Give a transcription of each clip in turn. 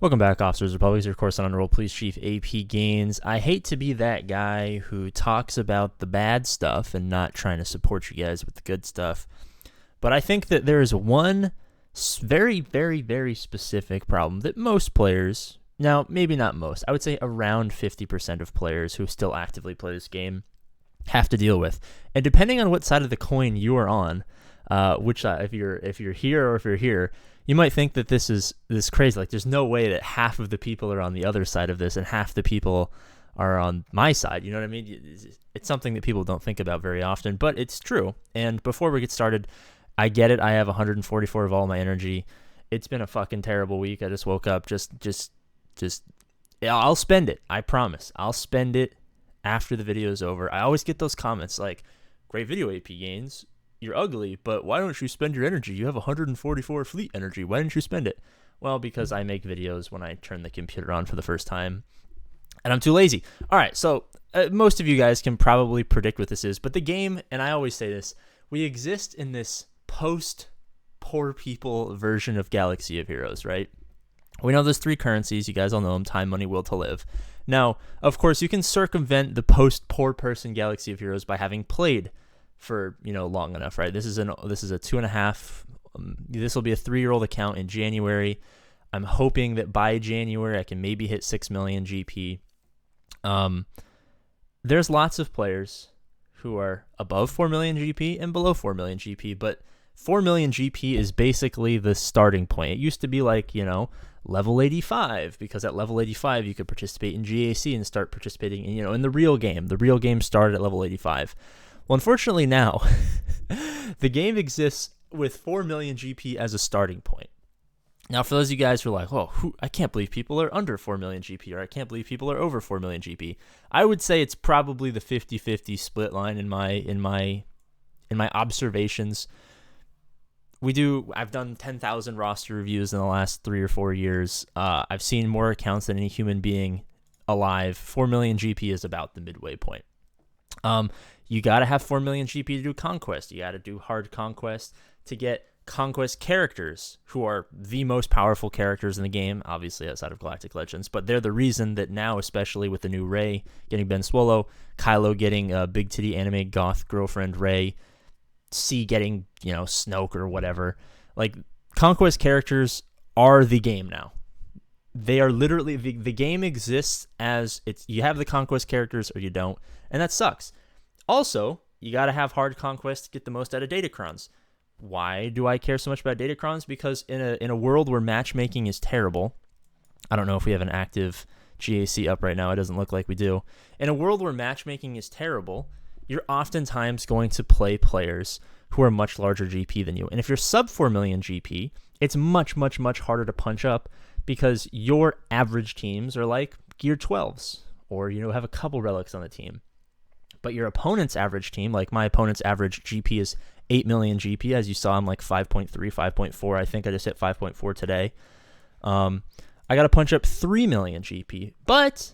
Welcome back, Officers Republic. Your course on Roll Police Chief APGAINS. I hate to be that guy who talks about the bad stuff and not trying to support you guys with the good stuff. But I think that there is one very, very, very specific problem that most players, now maybe not most, I would say around 50% of players who still actively play this game have to deal with. And depending on what side of the coin you are on, which if you're here or if you're here, you might think that this is crazy. Like, there's no way that half of the people are on the other side of this and half the people are on my side. You know what I mean? It's something that people don't think about very often, but it's true. And before we get started, I get it. I have 144 of all my energy. It's been a fucking terrible week. I just woke up. I'll spend it. I promise. I'll spend it after the video is over. I always get those comments like, "Great video, APGAINS. You're ugly, but why don't you spend your energy? You have 144 fleet energy. Why didn't you spend it?" Well, because I make videos when I turn the computer on for the first time, and I'm too lazy. All right, so most of you guys can probably predict what this is, but the game, and I always say this, we exist in this post-poor people version of Galaxy of Heroes, right? We know there's three currencies. You guys all know them: time, money, will to live. Now, of course, you can circumvent the post-poor person Galaxy of Heroes by having played for long enough, right? This is a 2.5. This will be a 3-year-old account in January. I'm hoping that by January I can maybe hit 6 million GP. There's lots of players who are above 4 million GP and below 4 million GP, but 4 million GP is basically the starting point. It used to be like, level 85, because at level 85 you could participate in GAC and start participating in the real game. The real game started at level 85. Well, unfortunately now, the game exists with 4 million GP as a starting point. Now, for those of you guys who are like, I can't believe people are under 4 million GP, or I can't believe people are over 4 million GP, I would say it's probably the 50-50 split line in my observations. I've done 10,000 roster reviews in the last 3 or 4 years. I've seen more accounts than any human being alive. 4 million GP is about the midway point. You got to have 4 million GP to do Conquest. You got to do hard Conquest to get Conquest characters, who are the most powerful characters in the game, obviously outside of Galactic Legends, but they're the reason that now, especially with the new Rey getting Ben Swallow, Kylo getting big titty anime goth girlfriend Rey, C getting, Snoke or whatever, like, Conquest characters are the game now. They are literally, the game exists as you have the Conquest characters or you don't, and that sucks. Also, you got to have hard Conquest to get the most out of Datacrons. Why do I care so much about Datacrons? Because in a world where matchmaking is terrible, I don't know if we have an active GAC up right now. It doesn't look like we do. In a world where matchmaking is terrible, you're oftentimes going to play players who are much larger GP than you. And if you're sub 4 million GP, it's much, much, much harder to punch up, because your average teams are like Gear 12s, or have a couple relics on the team. But your opponent's average team, like my opponent's average GP is 8 million GP. As you saw, I'm like 5.3, 5.4. I think I just hit 5.4 today. I got to punch up 3 million GP, but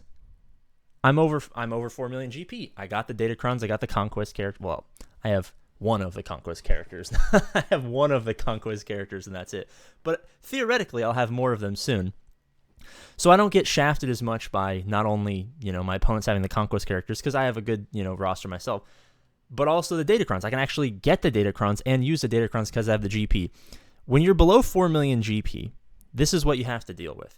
I'm over 4 million GP. I got the Datacrons. I got the Conquest character. Well, I have one of the Conquest characters. I have one of the Conquest characters, and that's it. But theoretically, I'll have more of them soon. So I don't get shafted as much by not only, my opponents having the Conquest characters, because I have a good, roster myself, but also the Datacrons. I can actually get the Datacrons and use the Datacrons because I have the GP. When you're below 4 million GP, this is what you have to deal with.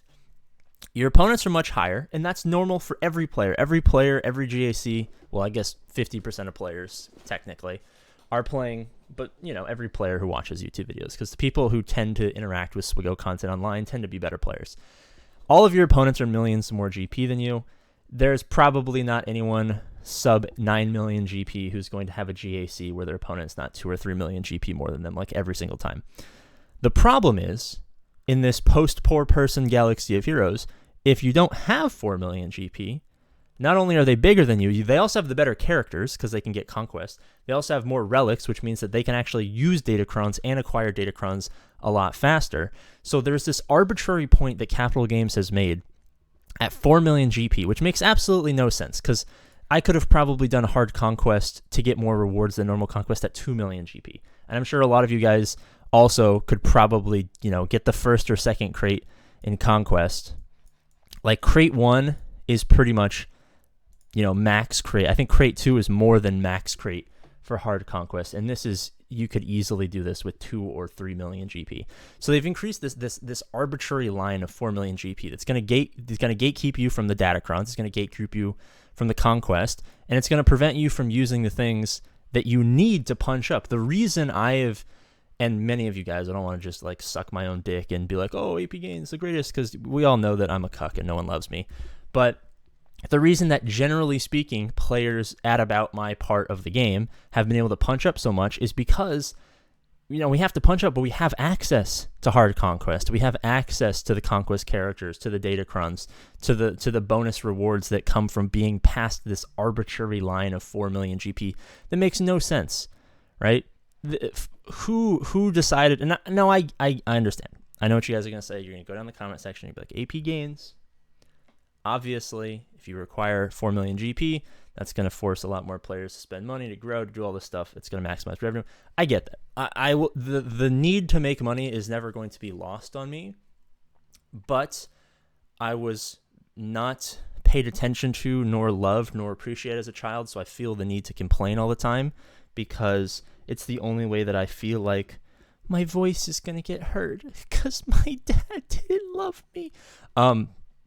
Your opponents are much higher, and that's normal for every player. Every player, every GAC, well, I guess 50% of players, technically, are playing, but, every player who watches YouTube videos, because the people who tend to interact with SWGOH content online tend to be better players. All of your opponents are millions more GP than you. There's probably not anyone sub 9 million GP who's going to have a GAC where their opponent's not 2 or 3 million GP more than them, like every single time. The problem is, in this post-poor person Galaxy of Heroes, if you don't have 4 million GP, not only are they bigger than you, they also have the better characters because they can get Conquest. They also have more relics, which means that they can actually use Datacrons and acquire Datacrons a lot faster. So there's this arbitrary point that Capital Games has made at 4 million GP, which makes absolutely no sense, because I could have probably done a hard Conquest to get more rewards than normal Conquest at 2 million GP. And I'm sure a lot of you guys also could probably, get the first or second crate in Conquest Like crate 1 is pretty much, max crate. I think crate 2 is more than max crate for hard conquest, and you could easily do this with 2 or 3 million GP. So they've increased this arbitrary line of 4 million GP that's going to gatekeep you from the datacrons. It's going to gatekeep you from the conquest, and it's going to prevent you from using the things that you need to punch up. The reason and many of you guys, I don't want to just like suck my own dick and be like, oh, APGAINS is the greatest, because we all know that I'm a cuck and no one loves me. But the reason that, generally speaking, players at about my part of the game have been able to punch up so much is because, we have to punch up, but we have access to hard conquest. We have access to the conquest characters, to the datacrons, to the bonus rewards that come from being past this arbitrary line of 4 million GP that makes no sense, right? Who decided? And no, I understand. I know what you guys are gonna say. You're gonna go down the comment section and be like, APGAINS. Obviously, if you require 4 million GP, that's going to force a lot more players to spend money, to grow, to do all this stuff. It's going to maximize revenue. I get that. The need to make money is never going to be lost on me, but I was not paid attention to, nor loved, nor appreciated as a child, so I feel the need to complain all the time because it's the only way that I feel like my voice is going to get heard because my dad didn't love me.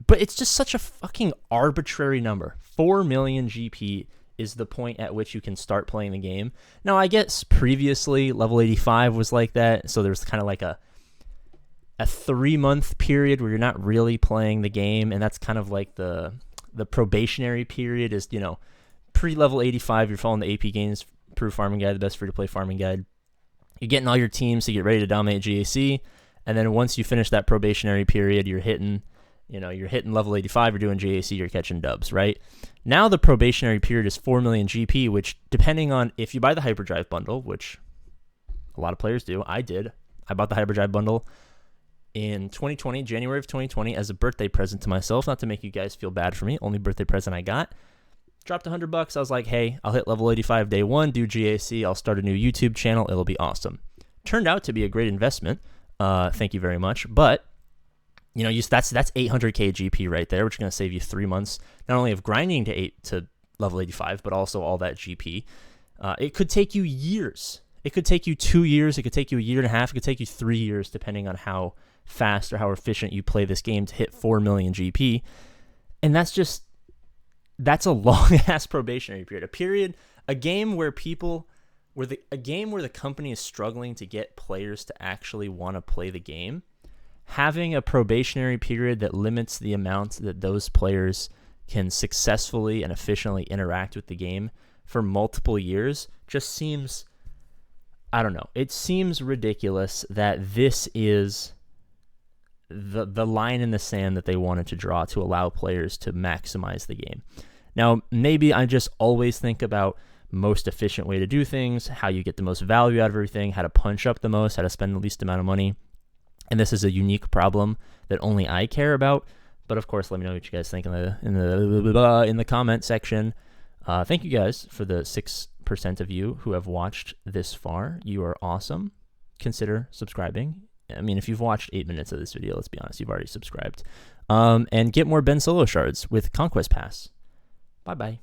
But it's just such a fucking arbitrary number. 4 million GP is the point at which you can start playing the game. Now, I guess previously level 85 was like that, so there's kind of like a 3-month period where you're not really playing the game, and that's kind of like the probationary period is, pre-level 85, you're following the APGAINS Proof Farming Guide, the best free-to-play farming guide. You're getting all your teams to get ready to dominate GAC, and then once you finish that probationary period, you're hitting level 85, you're doing GAC, you're catching dubs, right? Now the probationary period is 4 million GP, which depending on if you buy the Hyperdrive bundle, which a lot of players do, I bought the Hyperdrive bundle in 2020, January of 2020, as a birthday present to myself, not to make you guys feel bad for me, only birthday present I got. Dropped $100, I was like, hey, I'll hit level 85 day 1, do GAC, I'll start a new YouTube channel, it'll be awesome. Turned out to be a great investment, thank you very much, but that's 800k GP right there, which is going to save you 3 months, not only of grinding to level 85, but also all that GP. It could take you years. It could take you 2 years. It could take you a year and a half. It could take you 3 years, depending on how fast or how efficient you play this game to hit 4 million GP. And that's a long ass probationary period. A game where the company is struggling to get players to actually want to play the game. Having a probationary period that limits the amount that those players can successfully and efficiently interact with the game for multiple years just seems, I don't know, it seems ridiculous that this is the line in the sand that they wanted to draw to allow players to maximize the game. Now, maybe I just always think about most efficient way to do things, how you get the most value out of everything, how to punch up the most, how to spend the least amount of money. And this is a unique problem that only I care about. But of course, let me know what you guys think in the comment section. Thank you guys for the 6% of you who have watched this far. You are awesome. Consider subscribing. I mean, if you've watched 8 minutes of this video, let's be honest, you've already subscribed. And get more Ben Solo shards with Conquest Pass. Bye-bye.